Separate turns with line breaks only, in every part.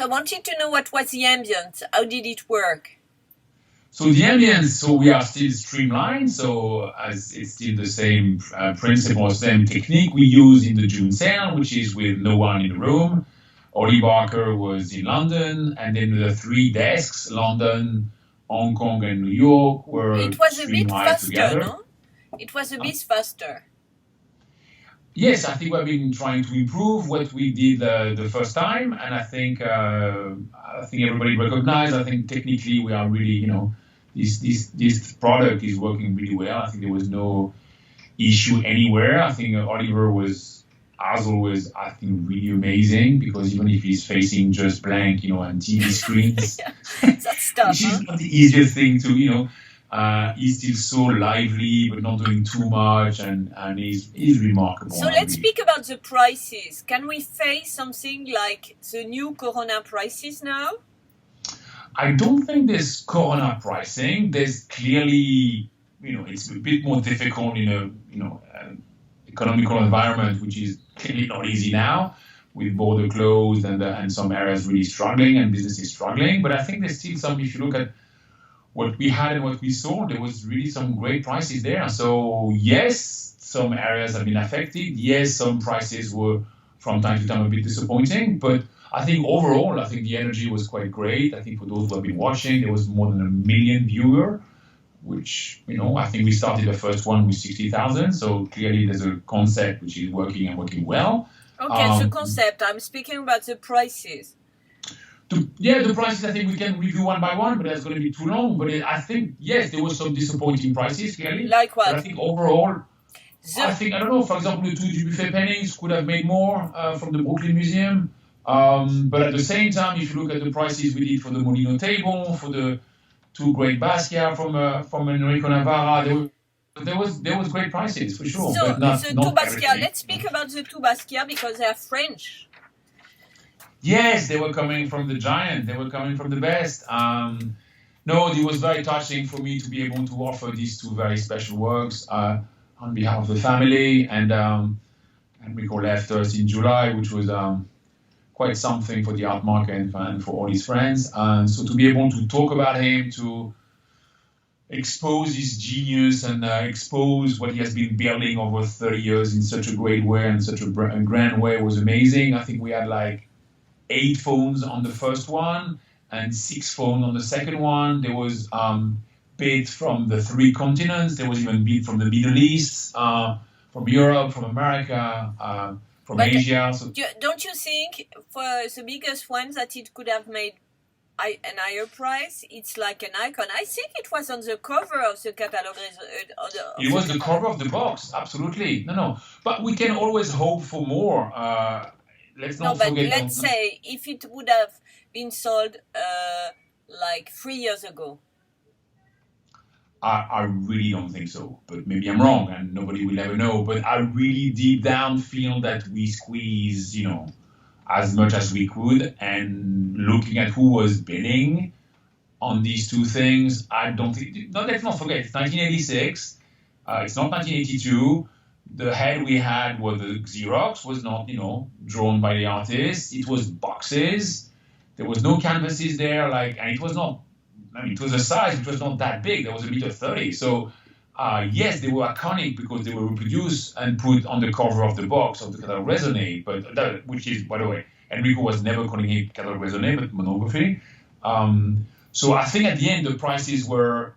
So I wanted to know what was the ambience. How did it work?
So the ambience, so we are still streamlined. So as it's still the same principle, same technique we use in the June sale, which is with no one in the room. Ollie Barker was in London, and then the 3 desks, London, Hong Kong, and New York, were
It was a bit
streamlined
faster,
together.
no? It was a bit faster.
Yes, I think we've been trying to improve what we did the first time, and I think everybody recognized. I think technically we are really, this product is working really well. I think there was no issue anywhere. I think Oliver was, as always, I think really amazing, because even if he's facing just blank, and TV screens,
That's tough,
which is not the easiest thing to, he's still so lively, but not doing too much, and he's remarkable.
So let's speak about the prices. Can we face something like the new Corona prices now?
I don't think there's Corona pricing. There's clearly, it's a bit more difficult in a, economical environment, which is clearly not easy now, with border closed and some areas really struggling and businesses struggling. But I think there's still some, if you look at what we had and what we sold, there was really some great prices there. So yes, some areas have been affected. Yes, some prices were from time to time a bit disappointing, but I think overall, I think the energy was quite great. I think for those who have been watching, there was more than 1 million viewers, which, I think we started the first one with 60,000. So clearly there's a concept which is working and working well.
Okay, the concept. I'm speaking about the prices.
The prices, I think we can review one by one, but that's going to be too long. But I think, yes, there were some disappointing prices, clearly.
Like what?
But I think overall, I don't know, for example, the 2 Dubuffet paintings could have made more from the Brooklyn Museum. But at the same time, if you look at the prices we did for the Molino table, for the 2 great Basquiat from Enrico Navarra, there was great prices, for sure.
So
but not,
the
not
2 Basquiat,
everything.
let's speak about the 2 Basquiat because they are French.
Yes, they were coming from the giant. They were coming from the best. No, it was very touching for me to be able to offer these 2 very special works on behalf of the family. And Enrico left us in July, which was quite something for the art market and for all his friends. And so to be able to talk about him, to expose his genius and expose what he has been building over 30 years in such a great way and such a grand way was amazing. I think we had 8 phones on the first one and 6 phones on the second one. There was bid from the 3 continents. There was even bid from the Middle East, from Europe, from America, from Asia. So
don't you think for the biggest one that it could have made an higher price? It's like an icon. I think it was on the cover of the catalog.
It was the cover of the box, absolutely. No. But we can always hope for more. Let's
say if it would have been sold 3 years ago.
I really don't think so, but maybe I'm wrong and nobody will ever know. But I really deep down feel that we squeezed, as much as we could. And looking at who was bidding on these 2 things, I don't think, let's not forget, it's 1986, it's not 1982. The head we had was the Xerox, was not, drawn by the artist. It was boxes. There was no canvases there, and it was not, it was a size which was not that big. There was 1.30 meters. So, yes, they were iconic because they were reproduced and put on the cover of the box of the Catalog Raisonné, but which is, by the way, Enrico was never calling it Catalog Raisonné, but monography. So I think at the end, the prices were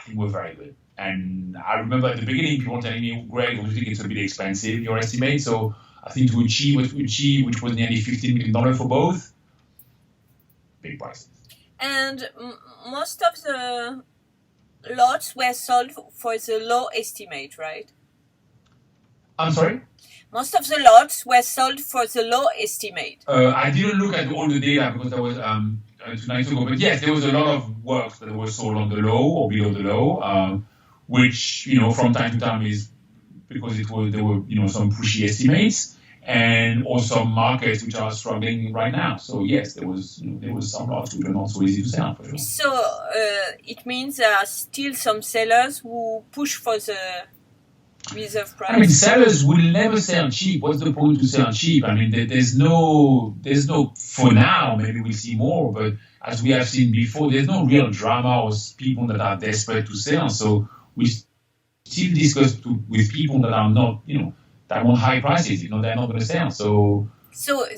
very good. And I remember at the beginning, people were telling me, Greg, do you think it's a bit expensive, your estimate? So I think to achieve what we achieved, which was nearly $15 million for both, big prices.
And most of the lots were sold for the low estimate, right?
I'm sorry?
Most of the lots were sold for the low estimate.
I didn't look at all the data because that was 2 nights ago. But yes, there was a lot of works that were sold on the low or below the low, which, from time to time is because there were some pushy estimates and also markets which are struggling right now. So yes, there was some lots which are not so easy to sell for sure.
So it means there are still some sellers who push for the reserve
I mean,
price.
sellers will never sell cheap. What's the point to sell cheap? I mean, there's no, for now, maybe we'll see more, but as we have seen before, there's no real drama or people that are desperate to sell. So we still discuss with people that are not, that want high prices, they're not going to sell. So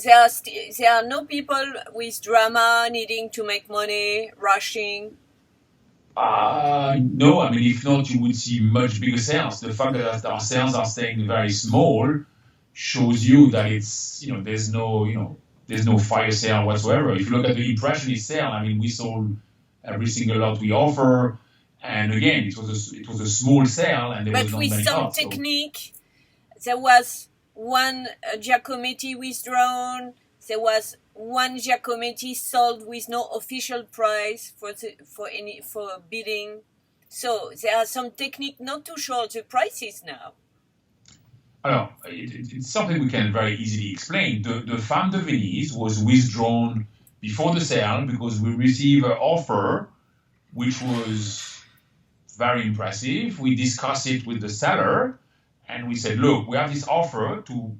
there are no people with drama, needing to make money, rushing.
No, I mean, if not, you would see much bigger sales. The fact that our sales are staying very small shows you that it's, there's no fire sale whatsoever. If you look at the impressionist sale, I mean, we sold every single lot we offer, and again, it was a small sale, and there was not many lots.
But with some technique, there was one Giacometti withdrawn. There was one Giacometti sold with no official price for bidding. So there are some technique not to show the prices now.
Alors, it's something we can very easily explain. The Femme de Venise was withdrawn before the sale because we received an offer which was very impressive. We discussed it with the seller and we said, look, we have this offer to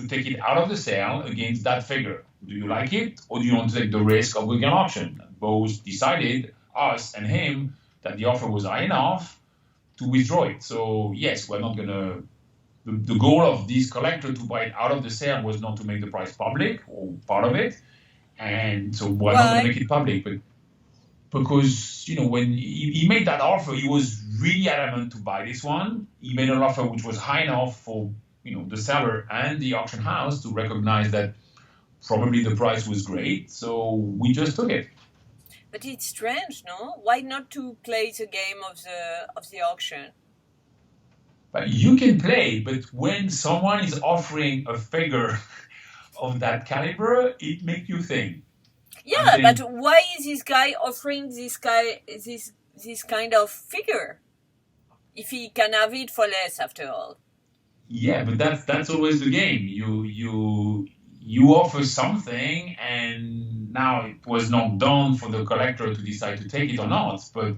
take it out of the sale against that figure. Do you like it, or do you want to take the risk of going an auction? Both decided, us and him, that the offer was high enough to withdraw it. So yes, we're not going to... The goal of this collector to buy it out of the sale was not to make the price public, or part of it. And so we're not going to make it public. But because, when he made that offer, he was really adamant to buy this one. He made an offer which was high enough for the seller and the auction house to recognize that probably the price was great, so we just took it.
But it's strange, no? Why not to play the game of the auction?
But you can play, but when someone is offering a figure of that caliber, it makes you think.
Yeah, but why is this guy offering this kind of figure if he can have it for less after all?
Yeah, but that's always the game. You offer something, and now it was not done for the collector to decide to take it or not. But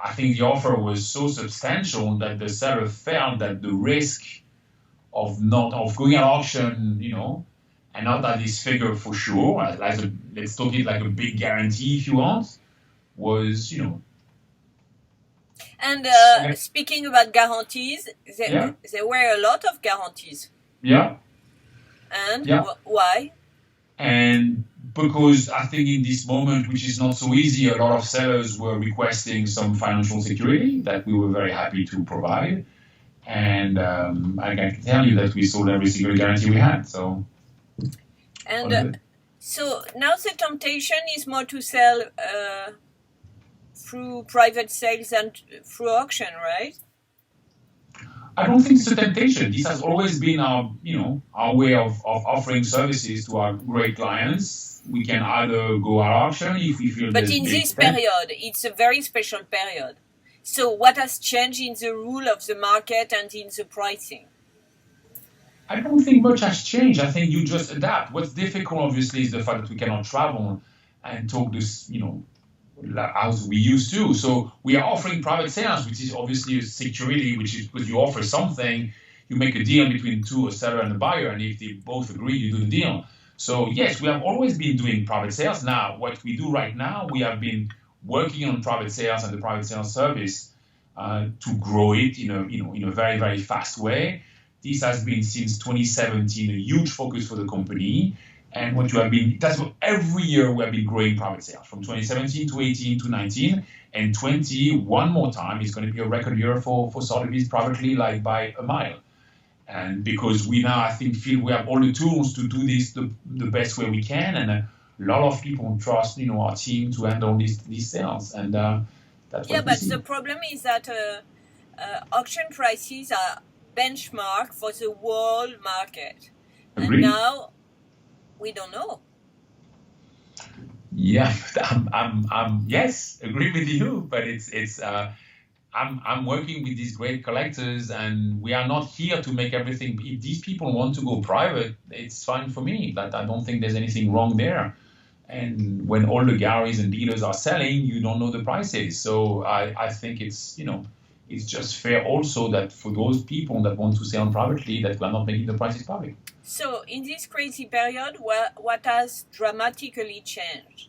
I think the offer was so substantial that the seller felt that the risk of going at auction, and not at this figure for sure, let's talk it like a big guarantee if you want, was,
And speaking about guarantees, there were a lot of guarantees.
Yeah.
And why?
And because I think in this moment, which is not so easy, a lot of sellers were requesting some financial security that we were very happy to provide. And I can tell you that we sold every single guarantee we had. So.
And so now the temptation is more to sell through private sales and through auction, right?
I don't think it's a temptation. This has always been our way of offering services to our great clients. We can either go at auction if we feel.
But in this period, it's a very special period. So what has changed in the rule of the market and in the pricing?
I don't think much has changed. I think you just adapt. What's difficult, obviously, is the fact that we cannot travel and talk this, as we used to. So we are offering private sales, which is obviously a security, which is because you offer something, you make a deal between a seller and a buyer, and if they both agree, you do the deal. So yes, we have always been doing private sales. Now, what we do right now, we have been working on private sales and the private sales service to grow it in a very, very fast way. This has been since 2017 a huge focus for the company. And every year we have been growing private sales from 2017 to 18 to 19, and 20 one more time is going to be a record year for Sotheby's privately, like by a mile. And because we now, I think, feel we have all the tools to do this the best way we can, and a lot of people trust our team to handle these sales, and that's what we see.
The problem is that auction prices are benchmark for the whole market.
Agreed.
And now we don't know.
Yeah, I'm yes, agree with you, but it's I'm working with these great collectors, and we are not here to make everything. If these people want to go private, it's fine for me. But I don't think there's anything wrong there. And when all the galleries and dealers are selling, you don't know the prices. So I think it's it's just fair also that for those people that want to sell privately, that we are not making the prices public.
So in this crazy period, what has dramatically changed?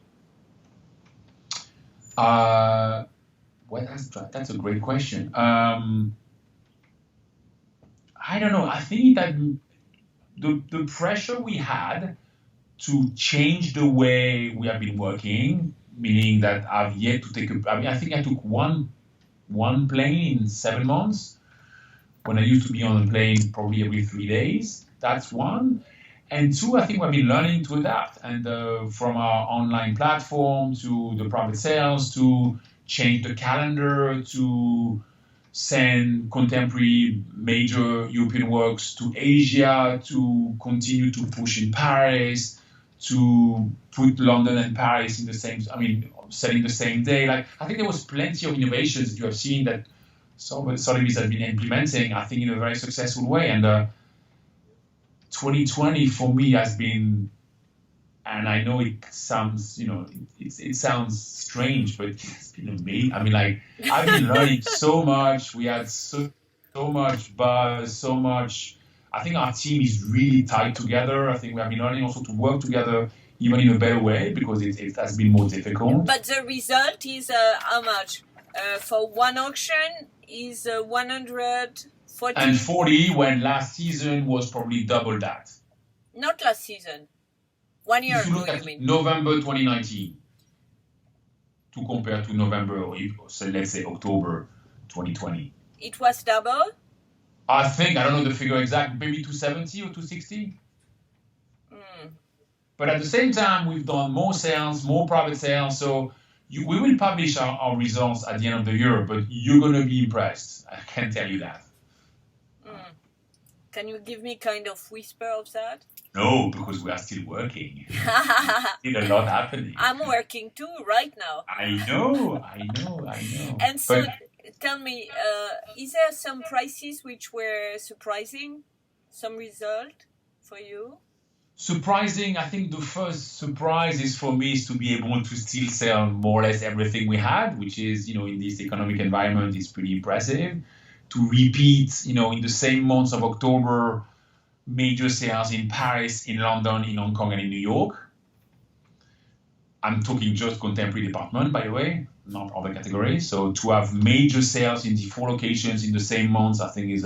That's a great question. I don't know. I think that the pressure we had to change the way we have been working, meaning that I've yet to take I think I took one plane in 7 months, when I used to be on a plane probably every 3 days. That's one. And two, I think we've been learning to adapt, and from our online platform to the private sales, to change the calendar, to send contemporary major European works to Asia, to continue to push in Paris, to put London and Paris in the same, selling the same day. Like, I think there was plenty of innovations that you have seen that Sotheby's has been implementing, I think, in a very successful way. And 2020 for me has been, and I know it sounds, it sounds strange, but it's been amazing. I've been learning so much. We had so much buzz, so much. I think our team is really tied together. I think we have been learning also to work together even in a better way, because it has been more difficult.
But the result is how much? For one auction is 140.
And 40, when last season was probably double that.
Not last season. 1 year
if you
ago,
look at
you mean?
November 2019 to compare to November, or so let's say October 2020.
It was double?
I think, I don't know the figure exact, maybe 270 or 260. But at the same time, we've done more sales, more private sales. So we will publish our results at the end of the year, but you're going to be impressed. I can tell you that.
Can you give me kind of whisper of that?
No, because we are still working. Still a lot happening.
I'm working too right now.
I know.
And so, tell me, is there some prices which were surprising? Some result for you?
Surprising, I think the first surprise is for me is to be able to still sell more or less everything we had, which is, in this economic environment is pretty impressive. To repeat, in the same months of October, major sales in Paris, in London, in Hong Kong, and in New York. I'm talking just contemporary department, by the way, not other categories. So to have major sales in the 4 locations in the same months, I think is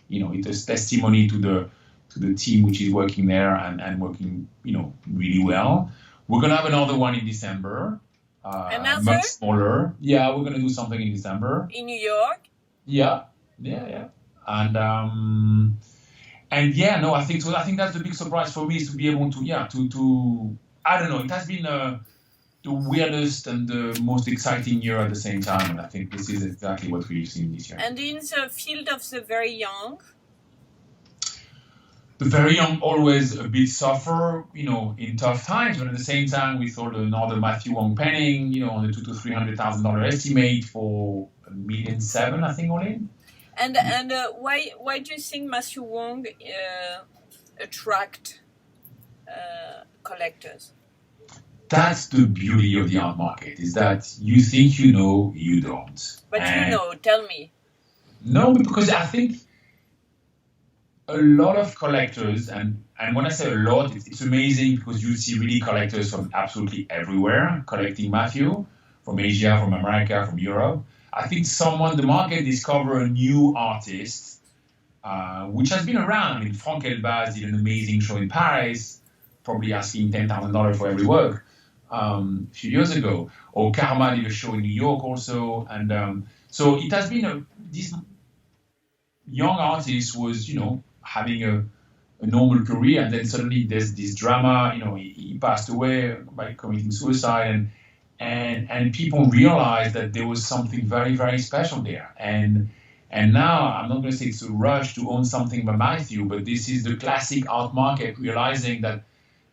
it's a testimony to the team which is working there and working, really well. We're gonna have another one in December. Much smaller. Yeah, we're gonna do something in December.
In New York?
Yeah. And I think so. I think that's the big surprise for me, is to be able to I don't know. It has been the weirdest and the most exciting year at the same time, and I think this is exactly what we've seen this year.
And in the field of the very young?
The very young always a bit suffer, in tough times, but at the same time, we thought another Matthew Wong penning, on the $200,000 to $300,000 estimate for $1.7 million, I think, all in.
And why do you think Matthew Wong attract collectors?
That's the beauty of the art market, is that you think you know, you don't.
But tell me.
No, because I think a lot of collectors, and when I say a lot, it's amazing, because you see really collectors from absolutely everywhere collecting Matthew, from Asia, from America, from Europe. I think the market discover a new artist, which has been around. Frank Elbaz did an amazing show in Paris, probably asking $10,000 for every work a few years ago. Or Karma did a show in New York also. And so it has been this young artist was, having a normal career, and then suddenly there's this drama. He passed away by committing suicide, and people realized that there was something very, very special there. And now, I'm not going to say it's a rush to own something by Matthew, but this is the classic art market, realizing that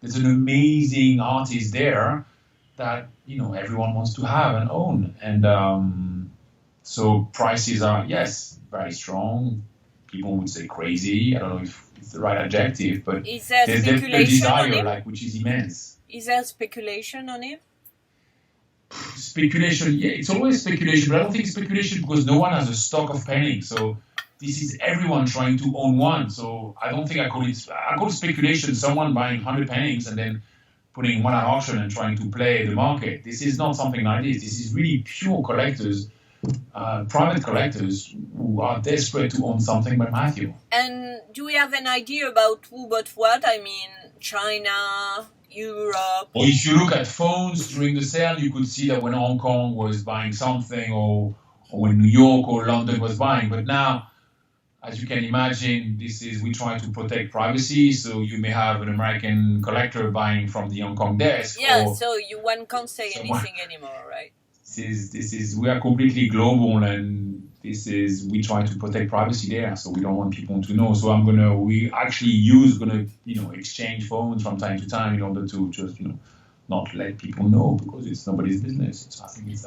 there's an amazing artist there that, everyone wants to have and own. And so prices are, yes, very strong. People would say crazy. I don't know if it's the right adjective, but there's a desire, which is immense.
Is there speculation on it?
speculation. Yeah, it's always speculation, but I don't think it's speculation because no one has a stock of paintings. So this is everyone trying to own one. So I don't think I call it speculation. Someone buying 100 paintings and then putting one at auction and trying to play the market. This is not something like this. This is really pure collectors, private collectors who are desperate to own something by Matthew.
And do we have an idea about who bought what? I mean, China, Europe.
Or if you look at phones during the sale, you could see that when Hong Kong was buying something, or when New York or London was buying. But now, as you can imagine, we try to protect privacy. So you may have an American collector buying from the Hong Kong desk.
Yeah, so one can't say anything anymore, right?
We are completely global, and we try to protect privacy there, so we don't want people to know. So we actually gonna exchange phones from time to time in order to just not let people know, because it's nobody's business. I think it's